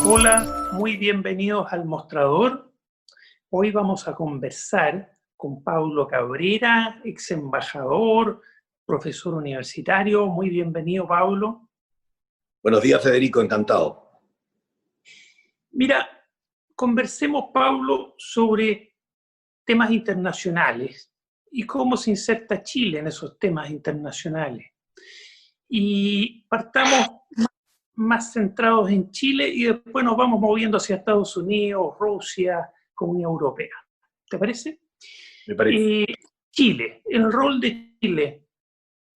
Hola, muy bienvenidos al Mostrador. Hoy vamos a conversar con Paulo Cabrera, ex embajador, profesor universitario. Muy bienvenido, Paulo. Buenos días, Federico, encantado. Mira, conversemos, Paulo, sobre temas internacionales y cómo se inserta Chile en esos temas internacionales. Y partamos más centrados en Chile y después nos vamos moviendo hacia Estados Unidos, Rusia, Comunidad Europea. ¿Te parece? Me parece. Chile, el rol de Chile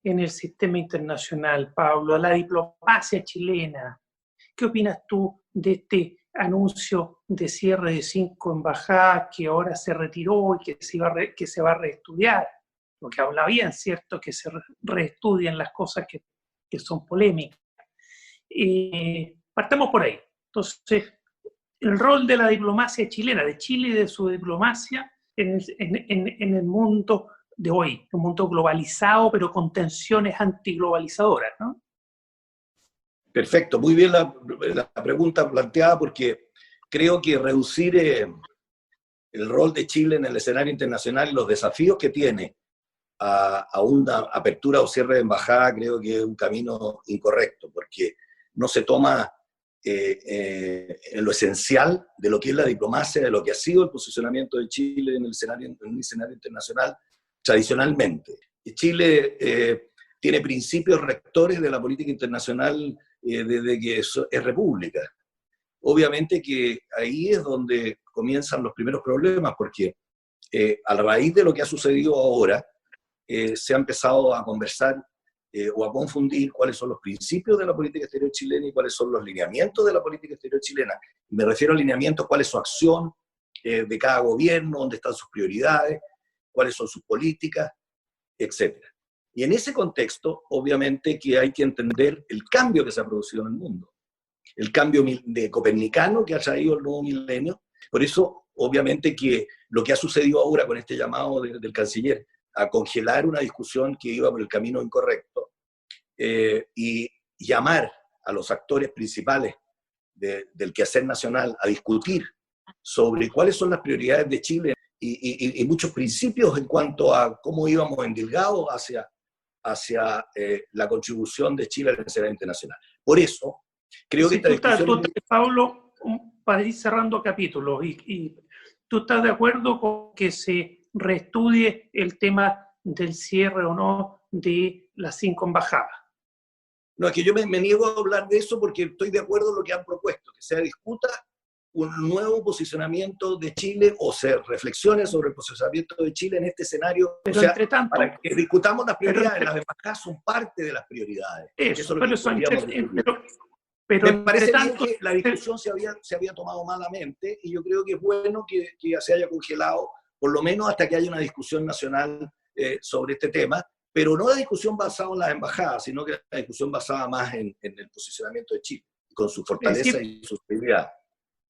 en el sistema internacional, Pablo, la diplomacia chilena. ¿Qué opinas tú de este anuncio de cierre de 5 embajadas que ahora se retiró y que se va a reestudiar? Lo que habla bien, ¿cierto? Que se reestudian las cosas que son polémicas. Partamos por ahí. Entonces, el rol de la diplomacia chilena, de Chile y de su diplomacia en el mundo de hoy, un mundo globalizado, pero con tensiones antiglobalizadoras, ¿no? Perfecto, muy bien la pregunta planteada, porque creo que reducir el rol de Chile en el escenario internacional y los desafíos que tiene a una apertura o cierre de embajada, creo que es un camino incorrecto, porque no se toma en lo esencial de lo que es la diplomacia, de lo que ha sido el posicionamiento de Chile en un escenario internacional tradicionalmente. Chile tiene principios rectores de la política internacional desde que es república. Obviamente que ahí es donde comienzan los primeros problemas, porque a raíz de lo que ha sucedido ahora, se ha empezado a conversar o a confundir cuáles son los principios de la política exterior chilena y cuáles son los lineamientos de la política exterior chilena. Me refiero a lineamientos, cuál es su acción de cada gobierno, dónde están sus prioridades, cuáles son sus políticas, etc. Y en ese contexto, obviamente que hay que entender el cambio que se ha producido en el mundo, el cambio de copernicano que ha traído el nuevo milenio. Por eso, obviamente que lo que ha sucedido ahora con este llamado del canciller a congelar una discusión que iba por el camino incorrecto y llamar a los actores principales del quehacer nacional a discutir sobre cuáles son las prioridades de Chile y muchos principios en cuanto a cómo íbamos endilgados hacia la contribución de Chile al escenario internacional. Por eso, creo que esta discusión... Pablo, para ir cerrando capítulos, y ¿tú estás de acuerdo con que se reestudie el tema del cierre o no de las 5 embajadas? No, es que yo me niego a hablar de eso porque estoy de acuerdo en lo que han propuesto, que se discuta un nuevo posicionamiento de Chile o se reflexione sobre el posicionamiento de Chile en este escenario. Pero o sea, entre tanto, para que discutamos las prioridades, las embajadas son parte de las prioridades. Eso es lo que podríamos discutir. Pero me parece bien que la discusión se había tomado malamente y yo creo que es bueno que se haya congelado, por lo menos hasta que haya una discusión nacional sobre este tema, pero no la discusión basada en las embajadas, sino que la discusión basada más en el posicionamiento de Chile, con su fortaleza y su debilidad.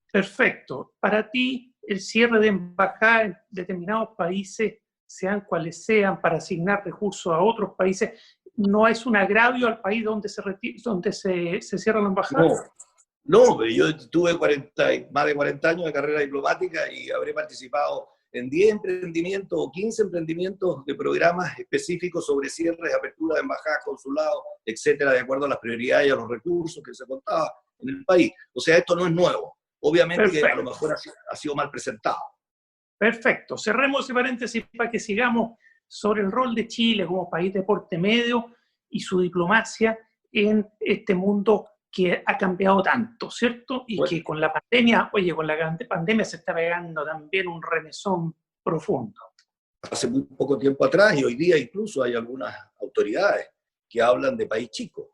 Perfecto. Para ti, el cierre de embajadas en determinados países, sean cuales sean, para asignar recursos a otros países, ¿no es un agravio al país donde se cierra la embajada? No, yo tuve más de 40 años de carrera diplomática y habré participado en 10 emprendimientos o 15 emprendimientos de programas específicos sobre cierres, apertura de embajadas, consulados, etcétera, de acuerdo a las prioridades y a los recursos que se contaban en el país. O sea, esto no es nuevo. Obviamente Perfecto. Que a lo mejor ha sido mal presentado. Perfecto. Cerremos ese paréntesis para que sigamos sobre el rol de Chile como país de porte medio y su diplomacia en este mundo que ha cambiado tanto, ¿cierto? Y bueno, que con la pandemia, con la pandemia se está pegando también un remesón profundo. Hace muy poco tiempo atrás y hoy día incluso hay algunas autoridades que hablan de país chico.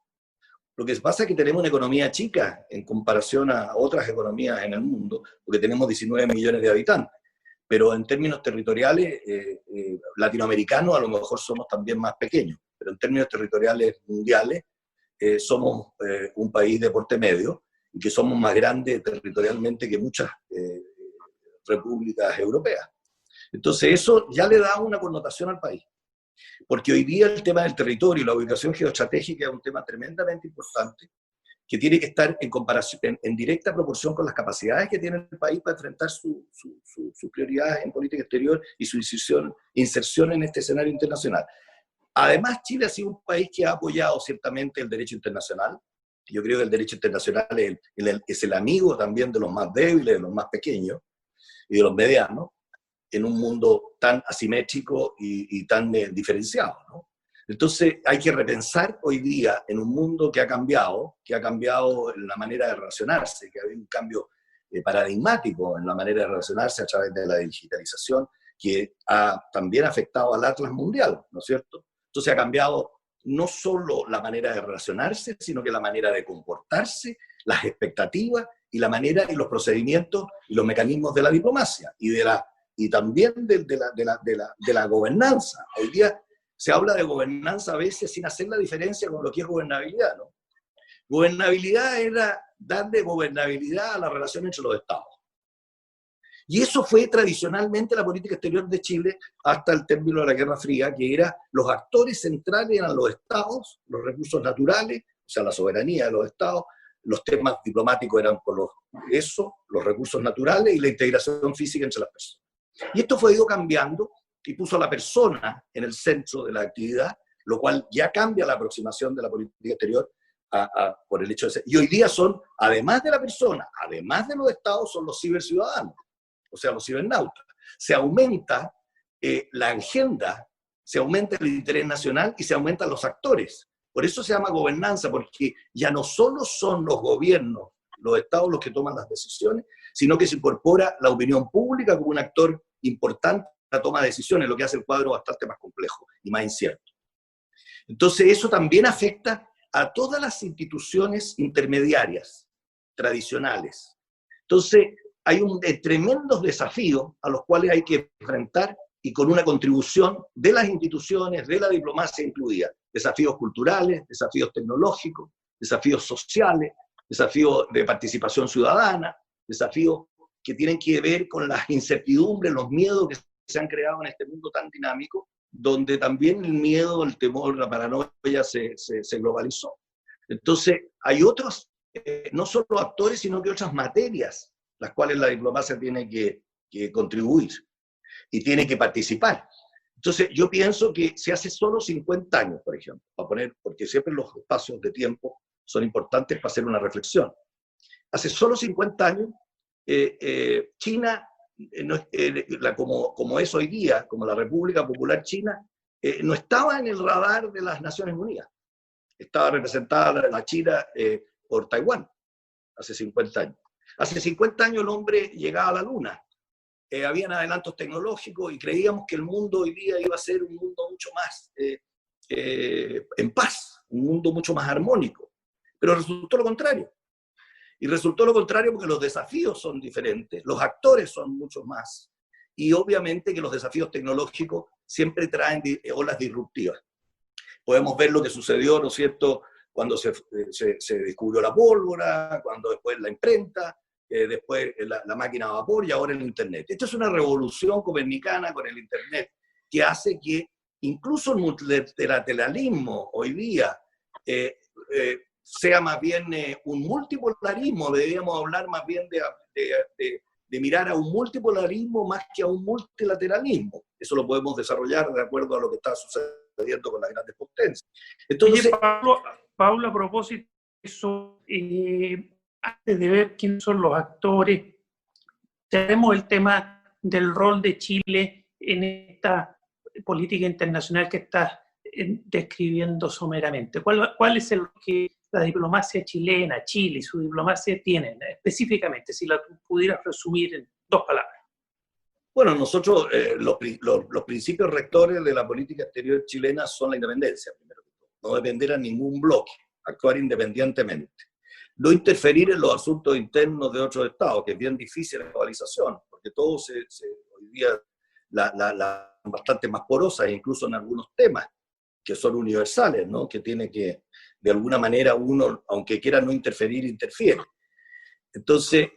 Lo que pasa es que tenemos una economía chica en comparación a otras economías en el mundo, porque tenemos 19 millones de habitantes. Pero en términos territoriales, latinoamericanos a lo mejor somos también más pequeños, pero en términos territoriales mundiales somos un país de porte medio y que somos más grandes territorialmente que muchas repúblicas europeas. Entonces eso ya le da una connotación al país. Porque hoy día el tema del territorio y la ubicación geoestratégica es un tema tremendamente importante que tiene que estar en comparación, en directa proporción con las capacidades que tiene el país para enfrentar sus prioridades en política exterior y su inserción en este escenario internacional. Además, Chile ha sido un país que ha apoyado ciertamente el derecho internacional. Yo creo que el derecho internacional es el amigo también de los más débiles, de los más pequeños y de los medianos, en un mundo tan asimétrico y tan diferenciado, ¿no? Entonces hay que repensar hoy día en un mundo que ha cambiado en la manera de relacionarse, que ha habido un cambio paradigmático en la manera de relacionarse a través de la digitalización, que ha también afectado al Atlas mundial, ¿no es cierto? Entonces ha cambiado no solo la manera de relacionarse, sino que la manera de comportarse, las expectativas y la manera y los procedimientos y los mecanismos de la diplomacia y también de la gobernanza. Hoy día se habla de gobernanza a veces sin hacer la diferencia con lo que es gobernabilidad, ¿no? Gobernabilidad era darle gobernabilidad a la relación entre los estados. Y eso fue tradicionalmente la política exterior de Chile hasta el término de la Guerra Fría, que era los actores centrales eran los estados, los recursos naturales, o sea, la soberanía de los estados, los temas diplomáticos eran por los recursos naturales y la integración física entre las personas. Y esto fue ido cambiando y puso a la persona en el centro de la actividad, lo cual ya cambia la aproximación de la política exterior por el hecho de ser. Y hoy día son, además de la persona, además de los estados, son los ciberciudadanos, o sea, los cibernautas. Se aumenta la agenda, se aumenta el interés nacional y se aumentan los actores. Por eso se llama gobernanza, porque ya no solo son los gobiernos, los estados los que toman las decisiones, sino que se incorpora la opinión pública como un actor importante en la toma de decisiones, lo que hace el cuadro bastante más complejo y más incierto. Entonces eso también afecta a todas las instituciones intermediarias, tradicionales. Entonces hay tremendos desafíos a los cuales hay que enfrentar y con una contribución de las instituciones, de la diplomacia incluida. Desafíos culturales, desafíos tecnológicos, desafíos sociales, desafíos de participación ciudadana, desafíos que tienen que ver con las incertidumbres, los miedos que se han creado en este mundo tan dinámico, donde también el miedo, el temor, la paranoia se globalizó. Entonces, hay otros, no solo actores, sino que otras materias, las cuales la diplomacia tiene que contribuir y tiene que participar. Entonces, yo pienso que si hace solo 50 años, por ejemplo, porque siempre los espacios de tiempo son importantes para hacer una reflexión. Hace solo 50 años, China, como es hoy día, como la República Popular China, no estaba en el radar de las Naciones Unidas. Estaba representada la China por Taiwán, hace 50 años. Hace 50 años el hombre llegaba a la Luna. Habían adelantos tecnológicos y creíamos que el mundo hoy día iba a ser un mundo mucho más en paz, un mundo mucho más armónico. Pero resultó lo contrario. Y resultó lo contrario porque los desafíos son diferentes, los actores son muchos más. Y obviamente que los desafíos tecnológicos siempre traen olas disruptivas. Podemos ver lo que sucedió, ¿no es cierto?, cuando se descubrió la pólvora, cuando después la imprenta, después la máquina a vapor y ahora el Internet. Esto es una revolución copernicana con el Internet que hace que incluso el multilateralismo hoy día sea más bien un multipolarismo. Deberíamos hablar más bien de mirar a un multipolarismo más que a un multilateralismo. Eso lo podemos desarrollar de acuerdo a lo que está sucediendo con las grandes potencias. Entonces, oye, Pablo, a propósito de eso, antes de ver quiénes son los actores, tenemos el tema del rol de Chile en esta política internacional que estás describiendo someramente. ¿Cuál es el que la diplomacia chilena, Chile y su diplomacia tienen específicamente, si la pudieras resumir en 2 palabras? Bueno, nosotros, los principios rectores de la política exterior chilena son la independencia, primero que todo. No depender a ningún bloque, actuar independientemente. No interferir en los asuntos internos de otros estados, que es bien difícil la globalización, porque todo hoy día bastante más porosas, incluso en algunos temas que son universales, ¿no? Que tiene que, de alguna manera, uno, aunque quiera no interferir, interfiere. Entonces,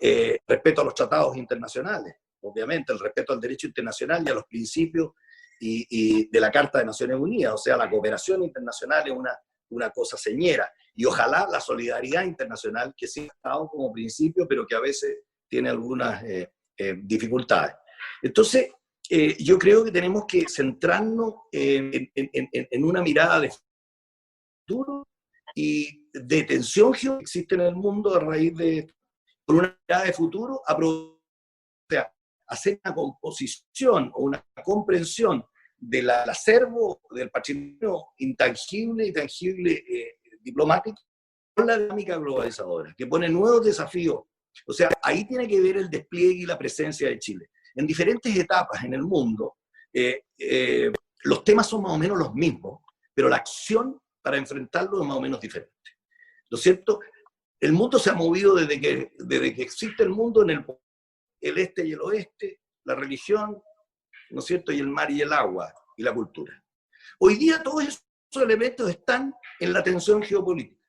respeto a los tratados internacionales, obviamente, el respeto al derecho internacional y a los principios y de la Carta de Naciones Unidas, o sea, la cooperación internacional es una cosa señera. y ojalá la solidaridad internacional, que sí ha estado como principio, pero que a veces tiene algunas dificultades. Entonces, yo creo que tenemos que centrarnos en una mirada de futuro y de tensión que existe en el mundo a raíz de, por una mirada de futuro, o sea, hacer una composición o una comprensión del acervo, del patrimonio intangible y tangible diplomático con la dinámica globalizadora, que pone nuevos desafíos. O sea, ahí tiene que ver el despliegue y la presencia de Chile. En diferentes etapas en el mundo, los temas son más o menos los mismos, pero la acción para enfrentarlo es más o menos diferente. ¿No es cierto? El mundo se ha movido desde que existe el mundo en el este y el oeste, la religión, ¿no es cierto?, y el mar y el agua, y la cultura. Hoy día todos esos elementos están en la tensión geopolítica.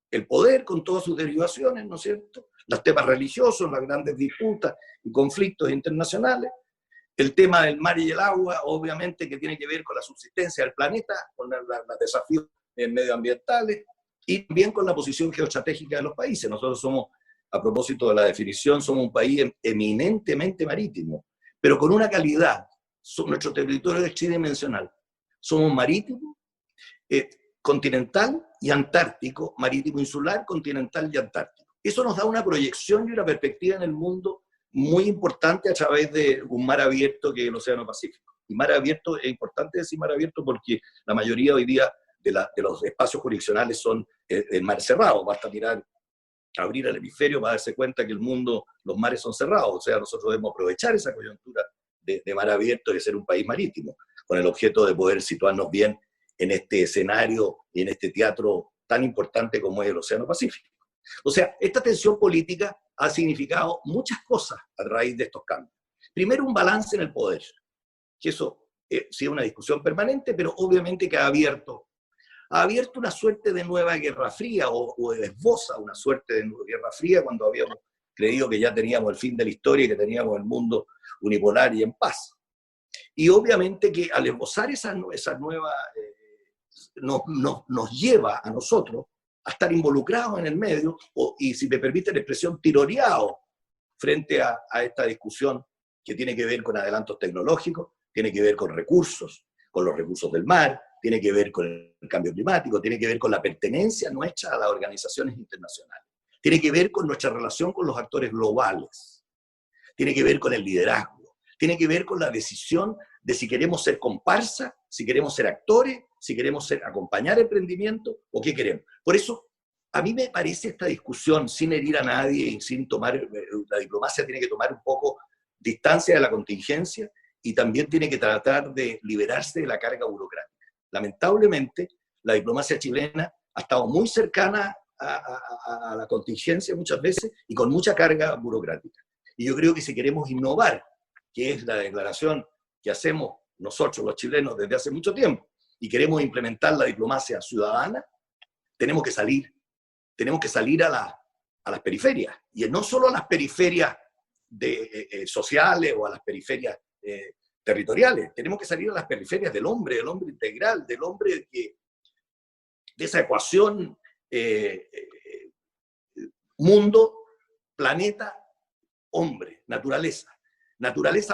El poder con todas sus derivaciones, ¿no es cierto?, los temas religiosos, las grandes disputas y conflictos internacionales, el tema del mar y el agua, obviamente que tiene que ver con la subsistencia del planeta, con los desafíos medioambientales, y también con la posición geoestratégica de los países. Nosotros somos, a propósito de la definición, somos un país eminentemente marítimo, pero con una calidad. Nuestro territorio es tridimensional. Somos marítimo, continental y antártico, marítimo insular, continental y antártico. Eso nos da una proyección y una perspectiva en el mundo muy importante a través de un mar abierto que es el Océano Pacífico. Y mar abierto, es importante decir mar abierto porque la mayoría hoy día de los espacios jurisdiccionales son el mar cerrado. Basta abrir el hemisferio para darse cuenta que el mundo, los mares son cerrados. O sea, nosotros debemos aprovechar esa coyuntura de mar abierto y de ser un país marítimo, con el objeto de poder situarnos bien en este escenario y en este teatro tan importante como es el Océano Pacífico. O sea, esta tensión política ha significado muchas cosas a raíz de estos cambios. Primero, un balance en el poder, que eso sí es una discusión permanente, pero obviamente que ha abierto una suerte de nueva Guerra Fría, o esboza una suerte de Guerra Fría cuando habíamos creído que ya teníamos el fin de la historia y que teníamos el mundo unipolar y en paz. Y obviamente que al esbozar esa nueva, nos lleva a nosotros a estar involucrados en el medio, y si me permite la expresión, tironeados frente a esta discusión que tiene que ver con adelantos tecnológicos, tiene que ver con recursos, con los recursos del mar, tiene que ver con el cambio climático, tiene que ver con la pertenencia nuestra a las organizaciones internacionales, tiene que ver con nuestra relación con los actores globales, tiene que ver con el liderazgo, tiene que ver con la decisión de si queremos ser comparsa, si queremos ser actores, si queremos acompañar emprendimiento o qué queremos. Por eso, a mí me parece esta discusión, sin herir a nadie y sin tomar, la diplomacia tiene que tomar un poco distancia de la contingencia y también tiene que tratar de liberarse de la carga burocrática. Lamentablemente, la diplomacia chilena ha estado muy cercana a la contingencia muchas veces y con mucha carga burocrática. Y yo creo que si queremos innovar, que es la declaración que hacemos nosotros los chilenos desde hace mucho tiempo, y queremos implementar la diplomacia ciudadana, tenemos que salir a las periferias, y no solo a las periferias sociales o a las periferias territoriales, tenemos que salir a las periferias del hombre integral, del hombre de esa ecuación mundo, planeta, hombre, naturaleza,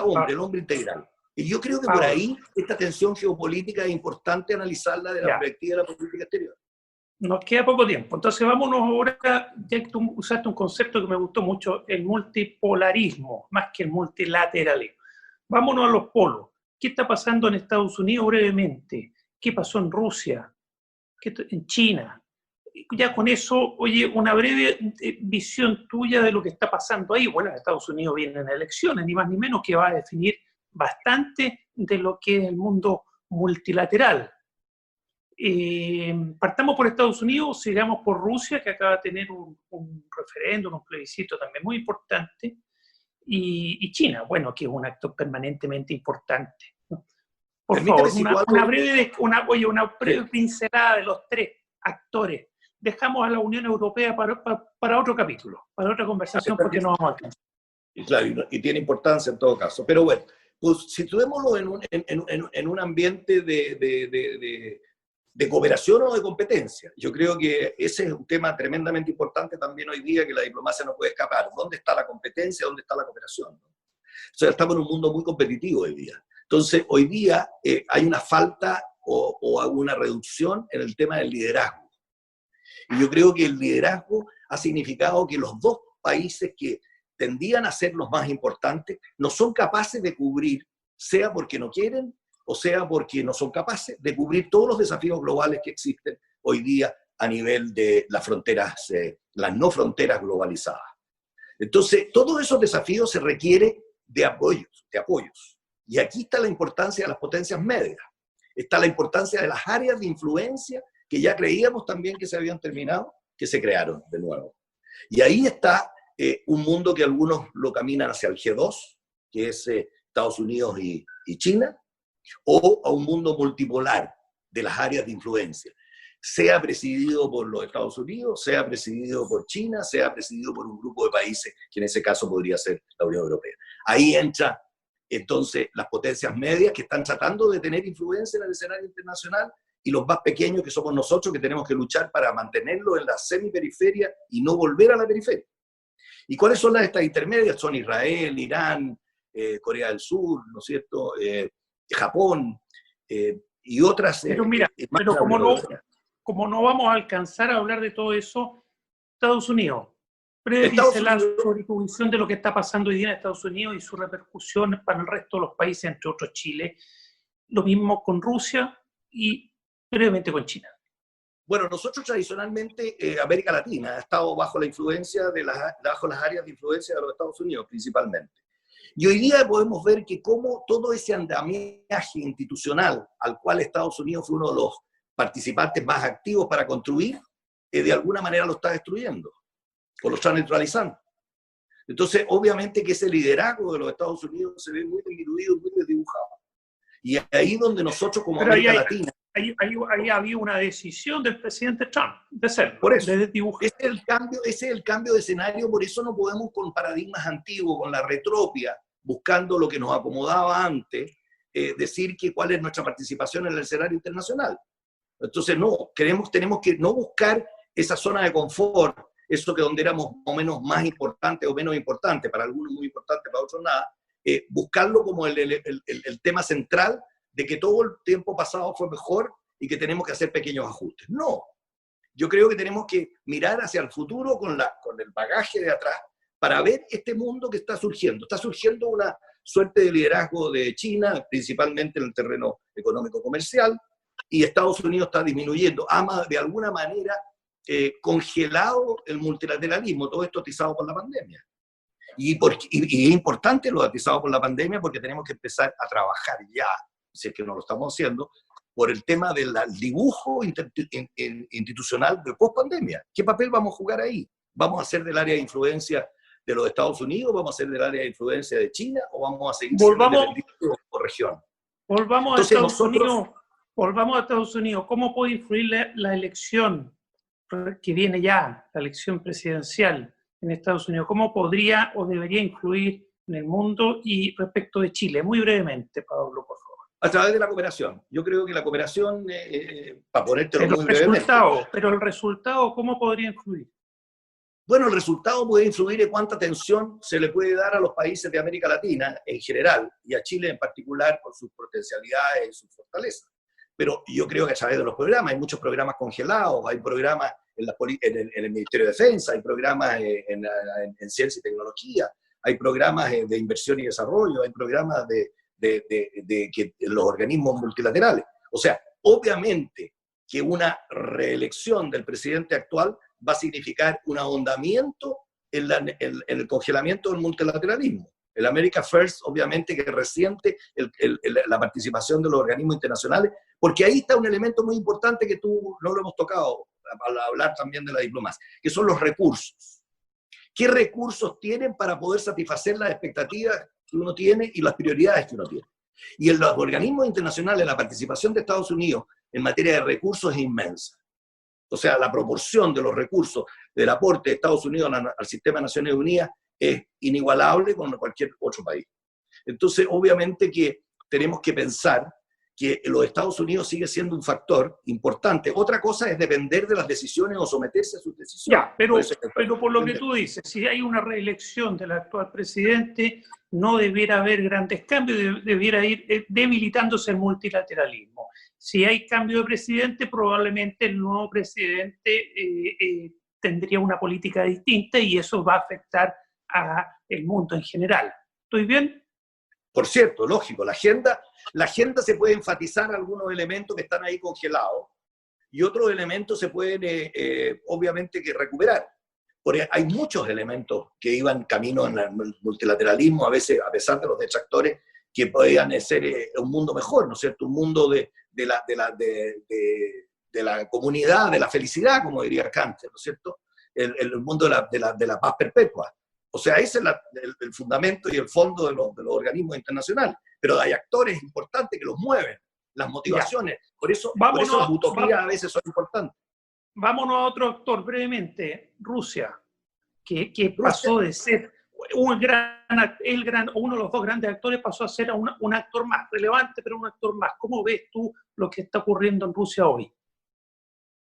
hombre, el hombre integral. Y yo creo que por ahí esta tensión geopolítica es importante analizarla de la perspectiva de la política exterior. Nos queda poco tiempo, entonces vámonos ahora, ya que tú usaste un concepto que me gustó mucho, el multipolarismo, más que el multilateralismo. Vámonos a los polos. ¿Qué está pasando en Estados Unidos brevemente? ¿Qué pasó en Rusia? ¿En China? Ya con eso, oye, una breve visión tuya de lo que está pasando ahí. Bueno, en Estados Unidos vienen elecciones, ni más ni menos, que va a definir bastante de lo que es el mundo multilateral. Partamos por Estados Unidos, sigamos por Rusia, que acaba de tener un referéndum, un plebiscito también muy importante, y China, bueno, que es un actor permanentemente importante. Por favor, una breve pincelada de los tres actores. Dejamos a la Unión Europea para otro capítulo, para otra conversación, porque no vamos a alcanzar. Y claro, y tiene importancia en todo caso. Pero bueno, pues situémoslo en un ambiente de de cooperación o de competencia. Yo creo que ese es un tema tremendamente importante también hoy día, que la diplomacia no puede escapar. ¿Dónde está la competencia? ¿Dónde está la cooperación? O sea, estamos en un mundo muy competitivo hoy día. Entonces, hoy día hay una falta o una reducción en el tema del liderazgo. Y yo creo que el liderazgo ha significado que los dos países que tendían a ser los más importantes no son capaces de cubrir, sea porque no quieren o sea porque no son capaces de cubrir todos los desafíos globales que existen hoy día a nivel de las fronteras, las no fronteras globalizadas. Entonces, todos esos desafíos se requieren de apoyos, de apoyos. Y aquí está la importancia de las potencias medias, está la importancia de las áreas de influencia que ya creíamos también que se habían terminado, que se crearon de nuevo. Y ahí está un mundo que algunos lo caminan hacia el G2, que es Estados Unidos y China, o a un mundo multipolar de las áreas de influencia, sea presidido por los Estados Unidos, sea presidido por China, sea presidido por un grupo de países, que en ese caso podría ser la Unión Europea. Ahí entra entonces las potencias medias que están tratando de tener influencia en el escenario internacional, y los más pequeños que somos nosotros, que tenemos que luchar para mantenerlo en la semiperiferia y no volver a la periferia. ¿Y cuáles son las estas intermedias? Son Israel, Irán, Corea del Sur, ¿no es cierto?, Japón, y otras. Pero mira, pero como no vamos a alcanzar a hablar de todo eso, Estados Unidos, breve pincelazo sobre tu visión de lo que está pasando hoy día en Estados Unidos y sus repercusiones para el resto de los países, entre otros Chile. Lo mismo con Rusia y brevemente con China. Bueno, nosotros tradicionalmente, América Latina ha estado bajo la influencia bajo las áreas de influencia de los Estados Unidos principalmente. Y hoy día podemos ver que cómo todo ese andamiaje institucional al cual Estados Unidos fue uno de los participantes más activos para construir, de alguna manera lo está destruyendo, o lo está neutralizando. Entonces, obviamente que ese liderazgo de los Estados Unidos se ve muy diluido, muy desdibujado. Y ahí donde nosotros como América Latina... Ahí había una decisión del presidente Trump de hacerlo, por eso, de desdibujar. Ese es el cambio de escenario, por eso no podemos con paradigmas antiguos, con la retropia, buscando lo que nos acomodaba antes, decir que cuál es nuestra participación en el escenario internacional. Entonces, no, tenemos que no buscar esa zona de confort, eso que donde éramos más o menos más importantes o menos importantes, para algunos muy importantes, para otros nada, buscarlo como el tema central de que todo el tiempo pasado fue mejor y que tenemos que hacer pequeños ajustes. No, yo creo que tenemos que mirar hacia el futuro con el bagaje de atrás, para ver este mundo que está surgiendo. Está surgiendo una suerte de liderazgo de China, principalmente en el terreno económico-comercial, y Estados Unidos está disminuyendo, de alguna manera congelado el multilateralismo, todo esto atizado por la pandemia. Y es importante lo atizado por la pandemia porque tenemos que empezar a trabajar ya, si es que no lo estamos haciendo, por el tema del dibujo institucional de post-pandemia. ¿Qué papel vamos a jugar ahí? ¿Vamos a ser del área de influencia de los Estados Unidos? ¿Vamos a ser del área de influencia de China? ¿O vamos a seguir siendo independientes por región? Volvamos a Estados Unidos. ¿Cómo puede influir la elección que viene ya, la elección presidencial en Estados Unidos? ¿Cómo podría o debería influir en el mundo? Y respecto de Chile, muy brevemente, Pablo, por favor. A través de la cooperación. Yo creo que la cooperación, para ponértelo muy brevemente... Pero el resultado, ¿cómo podría influir? Bueno, el resultado puede influir en cuánta atención se le puede dar a los países de América Latina en general, y a Chile en particular por sus potencialidades y sus fortalezas. Pero yo creo que a través de los programas, hay muchos programas congelados, hay programas en el Ministerio de Defensa, hay programas en ciencia y tecnología, hay programas de inversión y desarrollo, hay programas de los organismos multilaterales. O sea, obviamente que una reelección del presidente actual va a significar un ahondamiento en el congelamiento del multilateralismo. El America First, obviamente, que resiente la participación de los organismos internacionales, porque ahí está un elemento muy importante que tú no lo hemos tocado al hablar también de la diplomacia, que son los recursos. ¿Qué recursos tienen para poder satisfacer las expectativas que uno tiene y las prioridades que uno tiene? Y en los organismos internacionales, la participación de Estados Unidos en materia de recursos es inmensa. O sea, la proporción de los recursos del aporte de Estados Unidos al sistema de Naciones Unidas es inigualable con cualquier otro país. Entonces, obviamente que tenemos que pensar que los Estados Unidos sigue siendo un factor importante. Otra cosa es depender de las decisiones o someterse a sus decisiones. Ya, pero por lo que tú dices, si hay una reelección del actual presidente, no debiera haber grandes cambios, debiera ir debilitándose el multilateralismo. Si hay cambio de presidente, probablemente el nuevo presidente tendría una política distinta y eso va a afectar al mundo en general. ¿Estoy bien? Por cierto, lógico, la agenda se puede enfatizar algunos elementos que están ahí congelados y otros elementos se pueden, obviamente, que recuperar. Porque hay muchos elementos que iban camino en el multilateralismo, a veces, a pesar de los detractores, que podían ser un mundo mejor, ¿no es cierto? Un mundo de la comunidad, de la felicidad, como diría Kant, ¿no es cierto? El mundo de la paz perpetua. O sea, ese es el fundamento y el fondo de los organismos internacionales. Pero hay actores importantes que los mueven, las motivaciones. Por eso las utopías a veces son importantes. Vámonos a otro actor brevemente, Rusia, que pasó de ser uno de los dos grandes actores, pasó a ser un actor más relevante, pero un actor más. ¿Cómo ves tú lo que está ocurriendo en Rusia hoy?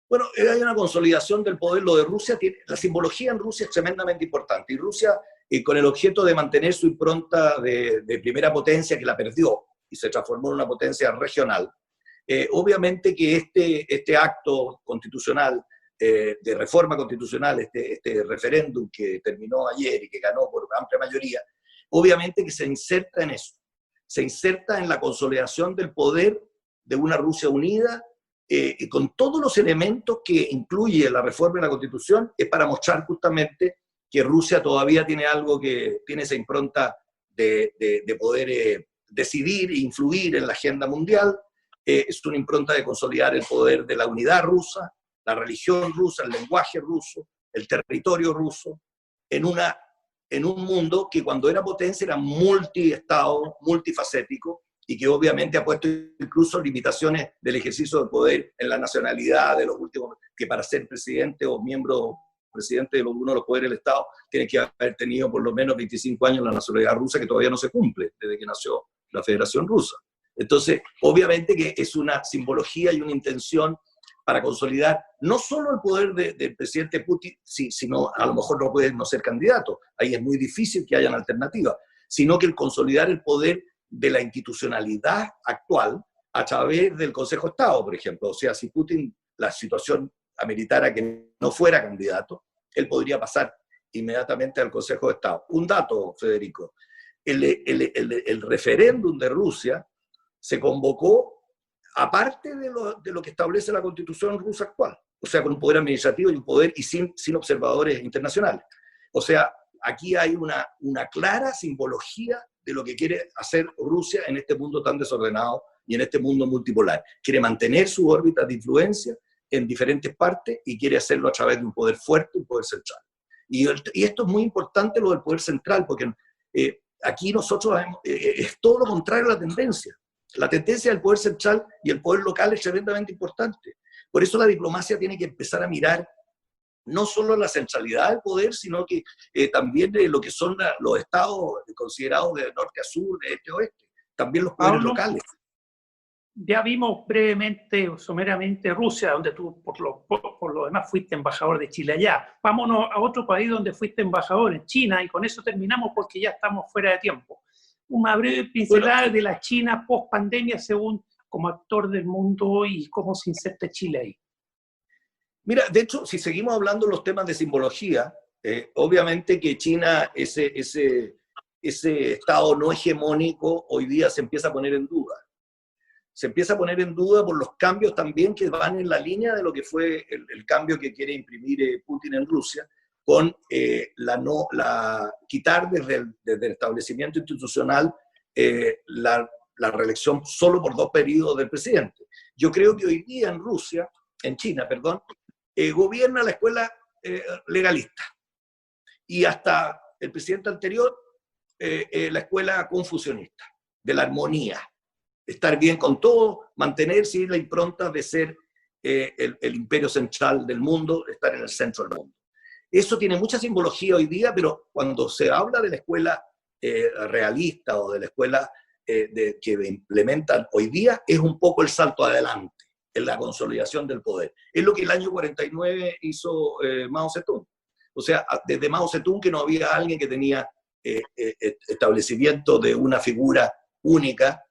Bueno, hay una consolidación del poder. Lo de Rusia, la simbología en Rusia es tremendamente importante. Y Rusia, con el objeto de mantener su impronta de primera potencia, que la perdió y se transformó en una potencia regional, obviamente que este acto constitucional, de reforma constitucional, este referéndum que terminó ayer y que ganó por amplia mayoría, obviamente que se inserta en eso. Se inserta en la consolidación del poder de una Rusia unida, con todos los elementos que incluye la reforma de la Constitución, es para mostrar justamente que Rusia todavía tiene algo que tiene esa impronta de poder decidir e influir en la agenda mundial. Es una impronta de consolidar el poder de la unidad rusa, la religión rusa, el lenguaje ruso, el territorio ruso, en un mundo que cuando era potencia era multiestado, multifacético, y que obviamente ha puesto incluso limitaciones del ejercicio del poder en la nacionalidad de los últimos, que para ser presidente o miembro presidente de uno de los poderes del Estado, tiene que haber tenido por lo menos 25 años la nacionalidad rusa, que todavía no se cumple desde que nació la Federación Rusa. Entonces, obviamente que es una simbología y una intención para consolidar no solo el poder del presidente Putin, sino a lo mejor no puede no ser candidato, ahí es muy difícil que hayan alternativas, sino que el consolidar el poder de la institucionalidad actual a través del Consejo de Estado, por ejemplo. O sea, si Putin, la situación ameritara que no fuera candidato, él podría pasar inmediatamente al Consejo de Estado. Un dato, Federico, el referéndum de Rusia se convocó aparte de lo que establece la Constitución rusa actual, o sea, con un poder administrativo y un poder y sin observadores internacionales. O sea, aquí hay una clara simbología de lo que quiere hacer Rusia en este mundo tan desordenado y en este mundo multipolar. Quiere mantener sus órbitas de influencia en diferentes partes y quiere hacerlo a través de un poder fuerte, un poder central. Y esto es muy importante, lo del poder central, porque aquí nosotros es todo lo contrario a la tendencia. La tendencia del poder central y el poder local es tremendamente importante. Por eso la diplomacia tiene que empezar a mirar no solo la centralidad del poder, sino que también lo que son los estados considerados de norte a sur, de este a oeste, también los poderes locales. Ya vimos brevemente o someramente Rusia, donde tú por lo demás fuiste embajador de Chile allá. Vámonos a otro país donde fuiste embajador, en China, y con eso terminamos porque ya estamos fuera de tiempo. Una breve pincelada de la China post-pandemia según como actor del mundo y cómo se inserta Chile ahí. Mira, de hecho, si seguimos hablando de los temas de simbología, obviamente que China, ese estado no hegemónico, hoy día se empieza a poner en duda. Se empieza a poner en duda por los cambios también que van en la línea de lo que fue el cambio que quiere imprimir Putin en Rusia, con quitar desde el establecimiento institucional la reelección solo por 2 periodos del presidente. Yo creo que hoy día en China, gobierna la escuela legalista. Y hasta el presidente anterior, la escuela confucionista, de la armonía. Estar bien con todo, mantenerse la impronta de ser el imperio central del mundo, estar en el centro del mundo. Eso tiene mucha simbología hoy día, pero cuando se habla de la escuela realista o de la escuela que implementan hoy día es un poco el salto adelante en la consolidación del poder. Es lo que el año 49 hizo Mao Zedong. O sea, desde Mao Zedong que no había alguien que tenía establecimiento de una figura única,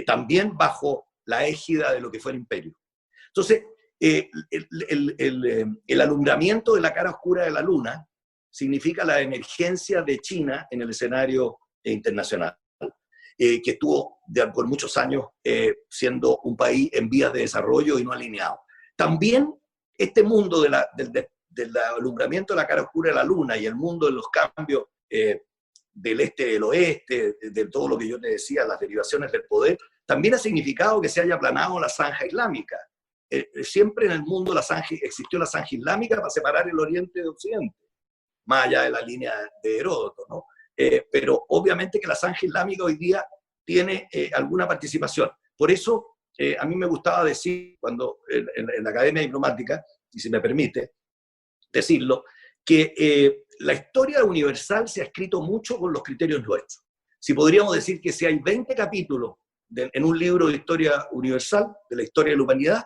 también bajo la égida de lo que fue el imperio. Entonces, el alumbramiento de la cara oscura de la luna significa la emergencia de China en el escenario internacional, que estuvo por muchos años siendo un país en vías de desarrollo y no alineado. También este mundo del alumbramiento de la cara oscura de la luna y el mundo de los cambios del este del oeste, de todo lo que yo te decía, las derivaciones del poder, también ha significado que se haya aplanado la zanja islámica. Siempre en el mundo existió la zanja islámica para separar el oriente de occidente, más allá de la línea de Heródoto, ¿no? Pero obviamente que la zanja islámica hoy día tiene alguna participación. Por eso a mí me gustaba decir, cuando en la Academia Diplomática, y si me permite decirlo, que la historia universal se ha escrito mucho con los criterios nuestros. Si podríamos decir que si hay 20 capítulos en un libro de historia universal, de la historia de la humanidad,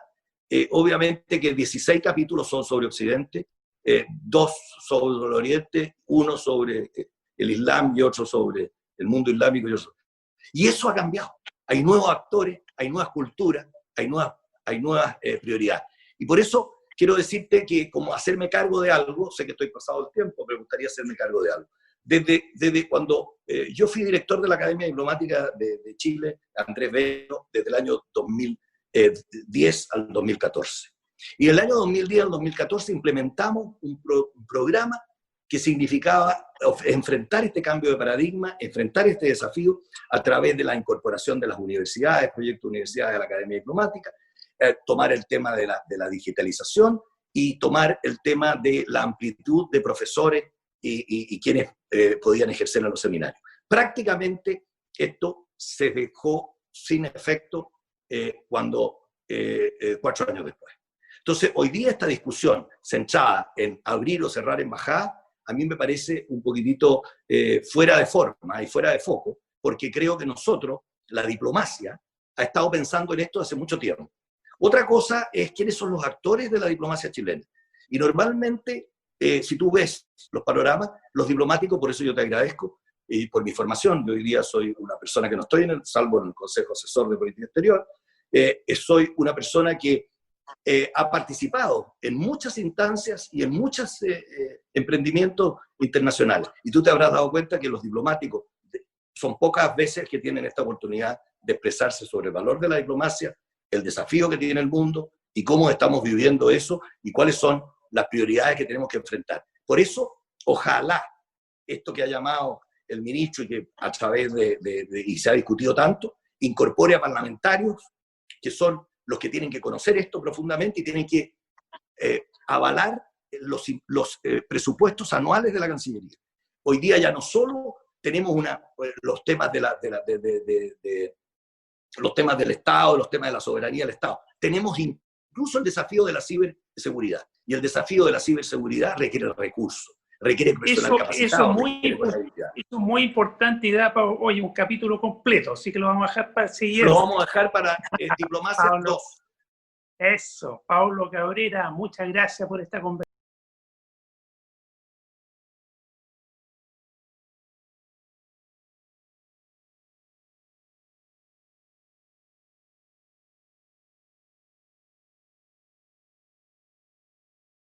obviamente que 16 capítulos son sobre Occidente, 2 sobre el Oriente, 1 sobre el Islam y otro sobre el mundo islámico. Y eso ha cambiado. Hay nuevos actores, hay nuevas culturas, hay nuevas prioridades. Y por eso quiero decirte que como hacerme cargo de algo, sé que estoy pasado el tiempo, pero me gustaría hacerme cargo de algo. Desde cuando yo fui director de la Academia Diplomática de Chile, Andrés Bello, desde el año 2010 al 2014. Y en el año 2010 al 2014 implementamos un programa que significaba enfrentar este cambio de paradigma, enfrentar este desafío a través de la incorporación de las universidades, proyectos de universidades de la Academia Diplomática, tomar el tema de la digitalización y tomar el tema de la amplitud de profesores y quienes podían ejercer en los seminarios. Prácticamente esto se dejó sin efecto 4 años después. Entonces, hoy día esta discusión centrada en abrir o cerrar embajadas, a mí me parece un poquitito fuera de forma y fuera de foco, porque creo que nosotros, la diplomacia, ha estado pensando en esto hace mucho tiempo. Otra cosa es quiénes son los actores de la diplomacia chilena. Y normalmente, si tú ves los panoramas, los diplomáticos, por eso yo te agradezco, y por mi formación, yo hoy día soy una persona que no estoy salvo en el Consejo Asesor de Política Exterior, soy una persona que ha participado en muchas instancias y en muchos emprendimientos internacionales. Y tú te habrás dado cuenta que los diplomáticos son pocas veces que tienen esta oportunidad de expresarse sobre el valor de la diplomacia, el desafío que tiene el mundo y cómo estamos viviendo eso y cuáles son las prioridades que tenemos que enfrentar. Por eso, ojalá esto que ha llamado el ministro y que a través y se ha discutido tanto, incorpore a parlamentarios que son los que tienen que conocer esto profundamente y tienen que avalar los presupuestos anuales de la Cancillería. Hoy día ya no solo tenemos los temas los temas del Estado, los temas de la soberanía del Estado, tenemos incluso el desafío de la ciberseguridad. Y el desafío de la ciberseguridad requiere recursos, requiere personal capacitado. Eso es muy importante y da para hoy un capítulo completo, así que lo vamos a dejar para seguir. Lo vamos a dejar para Diplomacia 2. Eso, Paulo Cabrera, muchas gracias por esta conversación.